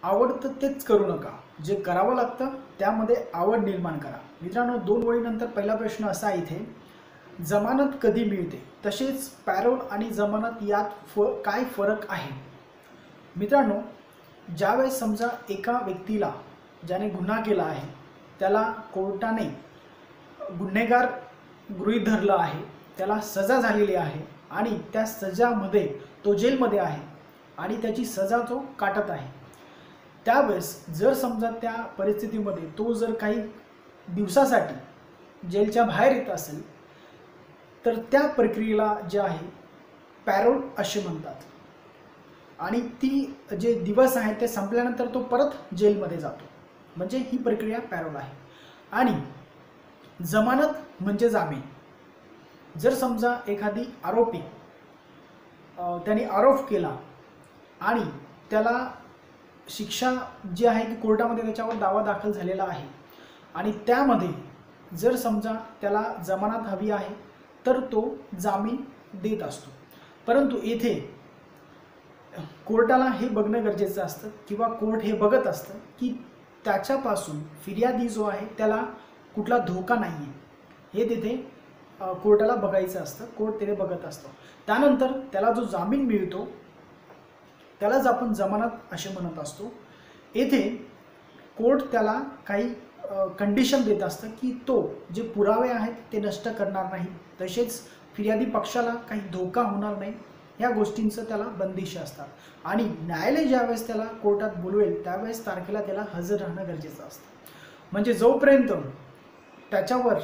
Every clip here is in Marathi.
आवडतं तेच करू नका, जे करावं लागतं त्यामध्ये आवड निर्माण करा. मित्रांनो, 2 ओळीनंतर पहिला प्रश्न असा आहे इथे, जमानत कधी मिळते, तसेच पॅरोल आणि जमानत यात काय फरक आहे. मित्रांनो, ज्यावेळेस समजा एका व्यक्तीला ज्याने गुन्हा केला आहे त्याला कोर्टाने गुन्हेगार गृहीत धरलं आहे, त्याला सजा झालेली आहे आणि त्या सजामध्ये तो जेलमध्ये आहे आणि त्याची सजा तो काटत आहे. त्यावेळेस जर समजा त्या परिस्थितीमध्ये तो जर काही दिवसासाठी जेलच्या बाहेर येत असेल तर त्या प्रक्रियेला जे आहे पॅरोल असे म्हणतात. आणि ती जे दिवस आहेत ते संपल्यानंतर तो परत जेलमध्ये जातो, म्हणजे ही प्रक्रिया पॅरोल आहे. आणि जमानत म्हणजे जामीन. जर समजा एखादी आरोपी त्याने आरोप केला आणि त्याला शिक्षा जी आहे ती कोर्टामध्ये त्याच्यावर दावा दाखल झालेला आहे आणि त्यामध्ये जर समजा त्याला जमानत हवी आहे तर तो जामीन देत असतो. परंतु येथे कोर्टाला हे बघणं गरजेचं असतं किंवा कोर्ट हे बघत असतं की त्याच्यापासून फिर्यादी जो आहे त्याला कुठला धोका नाही आहे, हे तिथे कोर्टाला बघायचं असतं. कोर्ट तिथे बघत असतो. त्यानंतर त्याला जो जामीन मिळतो त्यालाच आपण जमानत असे म्हणत असतो. येथे कोर्ट त्याला काही कंडिशन देत असतं की तो जे पुरावे आहेत ते नष्ट करणार नाही, तसेच फिर्यादी पक्षाला काही धोका होणार नाही, ह्या गोष्टींचं त्याला बंदिश असतात. आणि न्यायालय ज्यावेळेस त्याला कोर्टात बोलवेल त्यावेळेस तारखेला त्याला हजर राहणं गरजेचं असतं. म्हणजे जोपर्यंत त्याच्यावर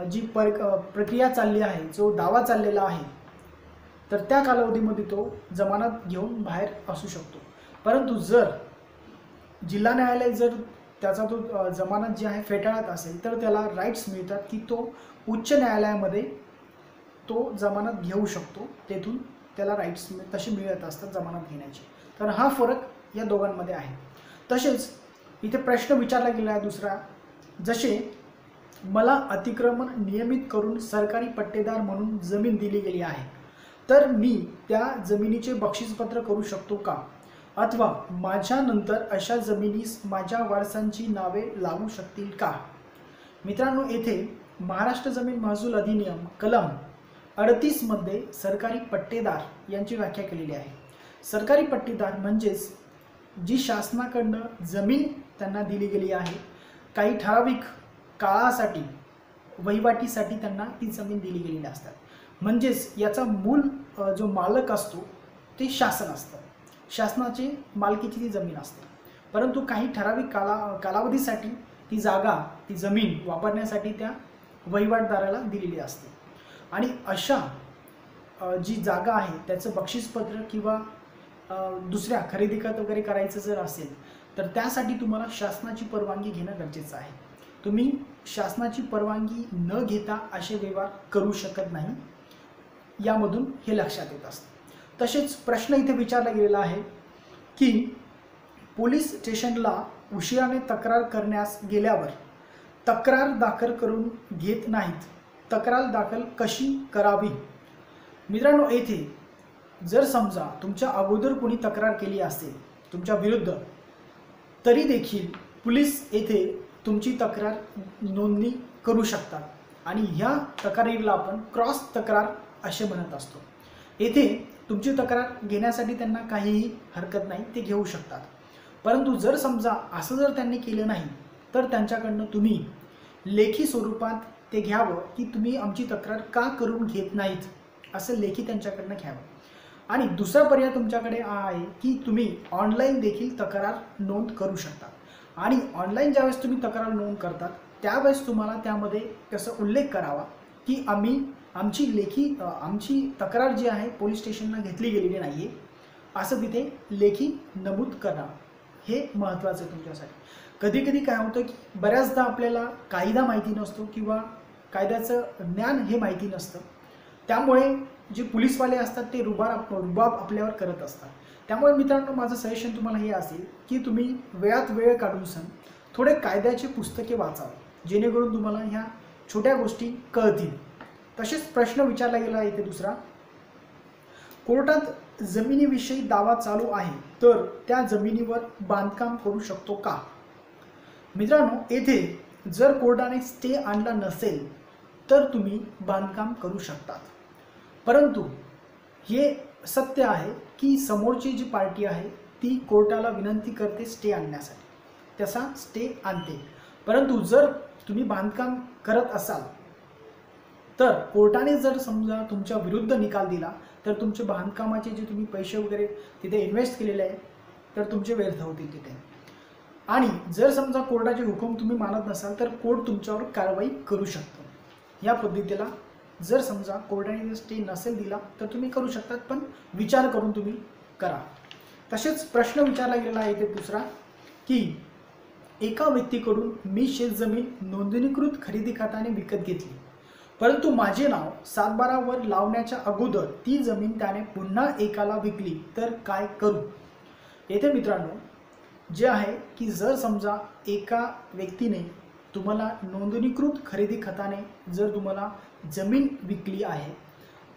जी प्रक्रिया चालली आहे, जो दावा चाललेला आहे, तर त्या कालावधीमध्ये तो जमानत घेऊन बाहेर असू शकतो. परंतु जर जिल्हा न्यायालय जर त्याचा तो जमानत जी आहे फेटाळत असेल तर त्याला राईट्स मिळतात की तो उच्च न्यायालयामध्ये तो जमानत घेऊ शकतो. तेथून त्याला राईट्स तसे मिळत असतात जमानत घेण्याचे. तर हा फरक या दोघांमध्ये आहे. तसेच इथे प्रश्न विचारला गेला आहे दुसरा, जसे मला अतिक्रमण नियमित करून सरकारी पट्टेदार म्हणून जमीन दिली गेली आहे, तर मी त्या जमिनीचे बक्षीसपत्र करू शकतो का, अथवा माझ्यानंतर अशा जमिनीस माझ्या वारसांची नावे लागू शकतील का. मित्रांनो, येथे महाराष्ट्र जमीन महसूल अधिनियम कलम 38 मध्ये सरकारी पट्टेदार यांची व्याख्या केलेली आहे. सरकारी पट्टेदार म्हणजेच जी शासनाकडनं जमीन त्यांना दिली गेली आहे, काही ठराविक काळासाठी वहिवाटीसाठी त्यांना ती जमीन दिली गेलेली असतात. म्हणजेच याचा मूळ जो मालक असतो ते शासन असतं, शासनाची मालकीची ती जमीन असते. परंतु काही ठराविक कालावधीसाठी ती जागा, ती जमीन वापरण्यासाठी त्या वहिवाटदाराला दिलेली असते. आणि अशा जी जागा आहे त्याचं बक्षीसपत्र किंवा दुसऱ्या खरेदी खत वगैरे करायचं जर असेल तर त्यासाठी तुम्हाला शासनाची परवानगी घेणं गरजेचं आहे. तुम्ही शासनाची परवानगी न घेता असे व्यवहार करू शकत नाही, यामधून हे लक्षात येत असतं. तसेच प्रश्न इथे विचारला गेलेला आहे की पोलीस स्टेशनला उशिराने तक्रार करण्यास गेल्यावर तक्रार दाखल करून घेत नाहीत, तक्रार दाखल कशी करावी. मित्रांनो, येथे जर समजा तुमच्या अगोदर कोणी तक्रार केली असेल तुमच्या विरुद्ध, तरी देखील पोलीस येथे तुमची तक्रार नोंदणी करू शकतात आणि ह्या तक्रारीला आपण क्रॉस तक्रार असे म्हणत असतो. येथे तुमची तक्रार घेण्यासाठी त्यांना काहीही हरकत नाही, ते घेऊ शकतात. परंतु जर समजा असं जर त्यांनी केलं नाही तर त्यांच्याकडनं तुम्ही लेखी स्वरूपात ते घ्यावं की तुम्ही आमची तक्रार का करून घेत नाहीत, असं लेखी त्यांच्याकडनं घ्यावं. आणि दुसरा पर्याय तुमच्याकडे आहे की तुम्ही ऑनलाईन देखील तक्रार नोंद करू शकता. आणि ऑनलाईन ज्यावेळेस तुम्ही तक्रार नोंद करतात त्यावेळेस तुम्हाला त्यामध्ये त्याचा उल्लेख करावा की आमची तक्रार जी आहे पोलीस स्टेशनला घेतली गेलेली नाही आहे, असं तिथे लेखी नमूद करा. हे महत्त्वाचं आहे तुमच्यासाठी. कधी कधी काय होतं की बऱ्याचदा आपल्याला कायदा माहिती नसतो किंवा कायद्याचं ज्ञान हे माहिती नसतं, त्यामुळे जे पोलीसवाले असतात ते रुबाब आपल्यावर करत असतात. त्यामुळे मित्रांनो, माझं सजेशन तुम्हाला हे असेल की तुम्ही वेळात वेळ काढून थोडे कायद्याचे पुस्तके वाचावे, जेणेकरून तुम्हाला ह्या छोट्या गोष्टी कळतील. तसेच प्रश्न विचारला गेला इथे दुसरा, कोर्टात जमिनीविषयी दावा चालू आहे तर त्या जमिनीवर बांधकाम करू शकतो का? मित्रांनो, येथे जर कोर्टाने स्टे आणला नसेल तर तुम्ही बांधकाम करू शकतात, परंतु हे सत्य आहे की समोरची जी पार्टी आहे ती कोर्टाला विनंती करते स्टे आणण्यासाठी, त्याचा स्टे आणते, परंतु जर तुम्ही बांधकाम करत असाल तर कोर्टाने जर समजा तुमच्या विरुद्ध निकाल दिला तर तुमचे बांधकामाचे जे तुम्ही पैसे वगैरे तिथे इन्व्हेस्ट केलेले आहे तर तुमचे व्यर्थ होतील तिथे। आणि जर समजा कोर्टाचे हुकूम तुम्ही मानत नसाल तर कोर्ट तुमच्यावर कारवाई करू शकतो। या पद्धतीला जर समजा कोर्टाने स्टे नसेल दिला तर तुम्ही करू शकतात, पण विचार करून तुम्ही करा। तसेच प्रश्न विचारला गेलेला आहे इथे दुसरा की एका व्यक्तीकडून मी शेतजमीन नोंदणीकृत खरेदी खात्याने विकत घेतली, परंतु माझे नाव 7/12 वर लावण्याच्या अगोदर ती जमीन त्याने पुन्हा एकाला विकली तर काय करू? येथे मित्रांनो जे आहे की जर समजा एका व्यक्तीने तुम्हाला नोंदणीकृत खरेदी खात्याने जर तुम्हाला जमीन विकली आहे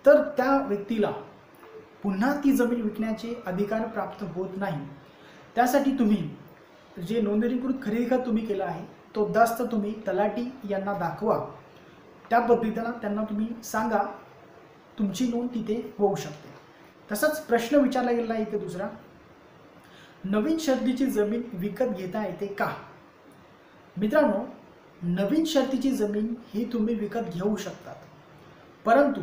तर त्या व्यक्तीला पुन्हा ती जमीन विकण्याचे अधिकार प्राप्त होत नाही। त्यासाठी तुम्ही जे नोंदणीकृत खरेदी खात तुम्ही केला आहे तो दस्त तुम्ही तलाठी यांना दाखवा, त्या पद्धतीने त्यांना तुम्ही सांगा, तुमची नोंद तिथे होऊ शकते। तसंच प्रश्न विचारला गेला आहे इथे दुसरा, नवीन शर्तीची जमीन विकत घेता येते का? मित्रांनो, नवीन शर्तीची जमीन ही तुम्ही विकत घेऊ शकतात, परंतु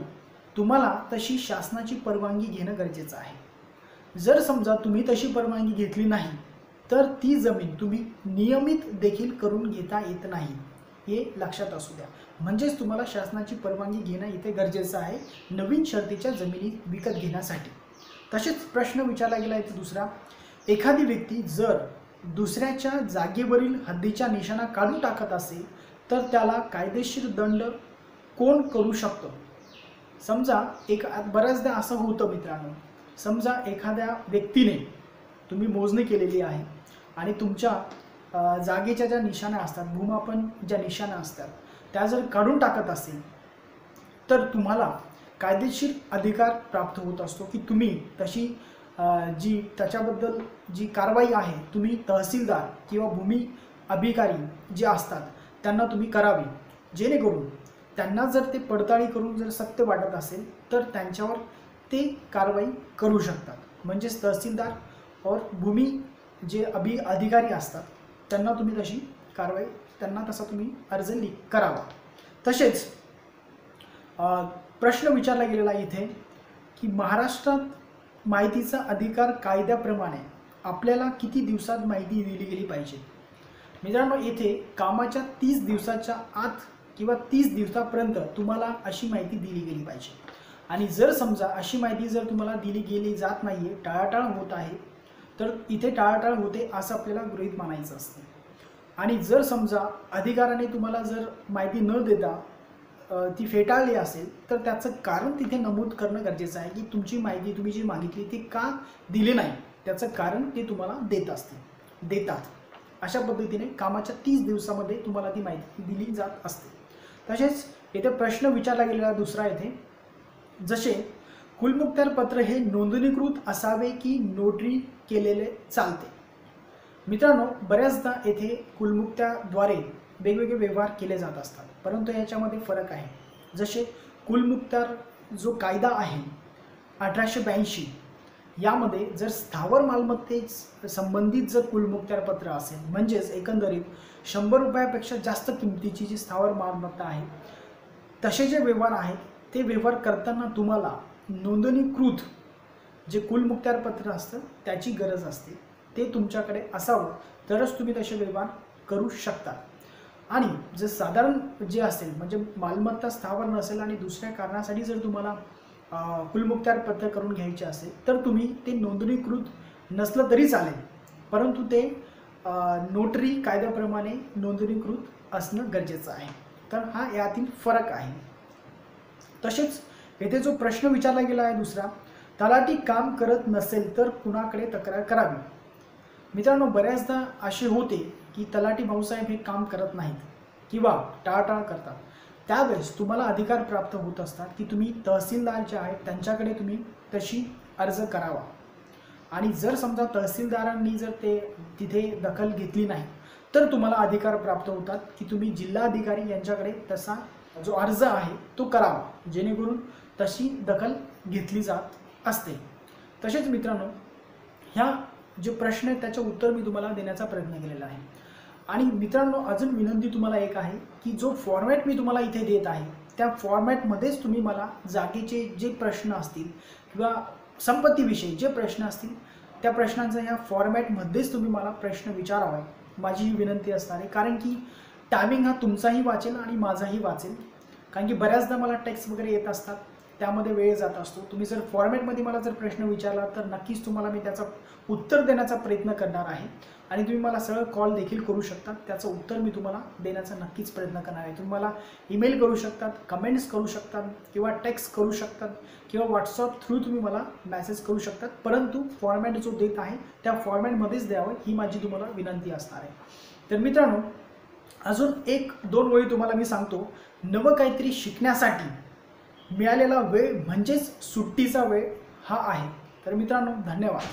तुम्हाला तशी शासनाची परवानगी घेणं गरजेचं आहे। जर समजा तुम्ही तशी परवानगी घेतली नाही तर ती जमीन तुम्ही नियमित देखील करून घेता येत नाही, हे लक्षात असू द्या। म्हणजेच तुम्हाला शासनाची परवानगी घेणं इथे गरजेचं आहे नवीन शर्तीच्या जमिनी विकत घेण्यासाठी। तसेच प्रश्न विचारला गेला आहे दुसरा, एखादी व्यक्ती जर दुसऱ्याच्या जागेवरील हद्दीच्या निशाणा काढून टाकत असेल तर त्याला कायदेशीर दंड कोण करू शकतो? समजा बऱ्याचदा असं होतं मित्रांनो, समजा एखाद्या व्यक्तीने तुम्ही मोजणी केलेली आहे आणि तुमच्या जागेच्या ज्या निशाण्या असतात, भूमापन ज्या निशाण्या असतात त्या जर काढून टाकत असेल तर तुम्हाला कायदेशीर अधिकार प्राप्त होत असतो की तुम्ही तशी जी त्याच्याबद्दल जी कारवाई आहे तुम्ही तहसीलदार किंवा भूमी अधिकारी जे असतात त्यांना तुम्ही करावी, जेणेकरून त्यांना जर ते पडताळी करून जर सत्य वाटत असेल तर त्यांच्यावर ते कारवाई करू शकतात। म्हणजेच तहसीलदार और भूमी जे अधिकारी असतात त्यांना तुम्ही तशी कारवाई, त्यांना तसा तुम्ही अर्ज करावा। तसेच प्रश्न विचारला गेलेला इथे की महाराष्ट्रात माहितीचा अधिकार कायद्याप्रमाणे आपल्याला किती दिवसात माहिती दिली गेली पाहिजे? मित्रांनो, येथे कामाच्या 30 दिवसाच्या आत किंवा 30 दिवसापर्यंत तुम्हाला अशी माहिती दिली गेली पाहिजे। आणि जर समजा अशी माहिती जर तुम्हाला दिली गेली जात नाही आहे, टाळाटाळ होत आहे, तर इथे टाळाटाळ होते असं आपल्याला गृहीत मानायचं असतं। आणि जर समजा अधिकाऱ्याने तुम्हाला जर माहिती न देता ती फेटाळली असेल तर त्याचं कारण तिथे नमूद करणं गरजेचं आहे की तुमची माहिती तुम्ही जी मागितली ती का दिली नाही, त्याचं कारण ते तुम्हाला देतात। अशा पद्धतीने कामाच्या 30 दिवसामध्ये तुम्हाला ती माहिती दिली जात असते। तसेच येथे प्रश्न विचारला गेलेला दुसरा येथे, जसे कुलमुखत्यार पत्र हे नोंदणीकृत असावे की नोटरी केलेले चालते? मित्रांनो, बऱ्याचदा येथे कुलमुखत्याद्वारे वेगवेगळे व्यवहार केले जात असतात, परंतु याच्यामध्ये फरक आहे। जसे कुलमुखत्यार जो कायदा आहे 1882 यामध्ये जर स्थावर मालमत्तेस संबंधित जर कुलमुखत्यार पत्र असेल, म्हणजेच एकंदरीत 100 रुपयापेक्षा जास्त किमतीची जी स्थावर मालमत्ता आहे तसे जे व्यवहार आहेत ते व्यवहार करताना तुम्हाला नोंदणीकृत जे कुलमुखत्यार पत्र असतं त्याची गरज असते, ते तुमच्याकडे असावं तरच तुम्ही तसे व्यवहार करू शकता। आणि जर साधारण जे असेल म्हणजे मालमत्ता स्थावर नसेल आणि दुसऱ्या कारणासाठी जर तुम्हाला कुलमुखत्यार पत्र करून घ्यायचे असेल तर तुम्ही ते नोंदणीकृत नसलं तरी चालेल, परंतु ते नोटरी कायद्याप्रमाणे नोंदणीकृत असणं गरजेचं आहे। तर हा यातील फरक आहे। तसेच येथे जो प्रश्न विचारला गेला आहे दुसरा, तलाठी काम करत नसेल तर कुणाकडे तक्रार करावी? मित्रांनो, बऱ्याचदा असे होते की तलाठी भाऊसाहेब हे काम करत नाहीत किंवा टाळाटाळ करतात, त्यावेळेस तुम्हाला अधिकार प्राप्त होत असतात की तुम्ही तहसीलदार जे आहेत त्यांच्याकडे तुम्ही तशी अर्ज करावा। आणि जर समजा तहसीलदारांनी जर ते तिथे दखल घेतली नाही तर तुम्हाला अधिकार प्राप्त होतात की तुम्ही जिल्हाधिकारी यांच्याकडे तसा जो अर्ज आहे तो करावा, जेणेकरून तशी दखल घेतली जात असते। तसेच मित्रांनो, ह्या जे प्रश्न आहेत त्याचे उत्तर मी तुम्हाला देण्याचा प्रयत्न केलेला आहे। आणि मित्रांनो, अजून विनंती तुम्हाला एक आहे की जो फॉर्मॅट मी तुम्हाला इथे देत आहे त्या फॉर्मॅटमध्येच तुम्ही मला जागेचे जे प्रश्न असतील किंवा संपत्तीविषयी जे प्रश्न असतील त्या प्रश्नांचा ह्या फॉर्मॅटमध्येच तुम्ही मला प्रश्न विचारावा, माझी ही विनंती असणार आहे। कारण की टायमिंग हा तुमचाही वाचेल आणि माझाही वाचेल, कारण की बऱ्याचदा मला टेक्स्ट वगैरे येत असतात, त्यामध्ये वेळ जात असतो। तुम्ही जर फॉर्मॅटमध्ये मला जर प्रश्न विचारला तर नक्कीच तुम्हाला मी त्याचं उत्तर देण्याचा प्रयत्न करणार आहे। आणि तुम्ही मला सरळ कॉल देखील करू शकता, त्याचं उत्तर मी तुम्हाला देण्याचा नक्कीच प्रयत्न करणार आहे। तुम्ही मला ईमेल करू शकतात, कमेंट्स करू शकतात किंवा टेक्स्ट करू शकतात किंवा व्हॉट्सअप थ्रू तुम्ही मला मेसेज करू शकतात, परंतु फॉर्मॅट जो देत आहे त्या फॉर्मॅटमध्येच द्यावं ही माझी तुम्हाला विनंती असणार आहे। तर मित्रांनो, अजून एक दोन वेळी तुम्हाला मी सांगतो, नवं काहीतरी शिकण्यासाठी मिळालेला वेळ म्हणजेच सुट्टीचा वेळ हा आहे। तर मित्रांनो, धन्यवाद।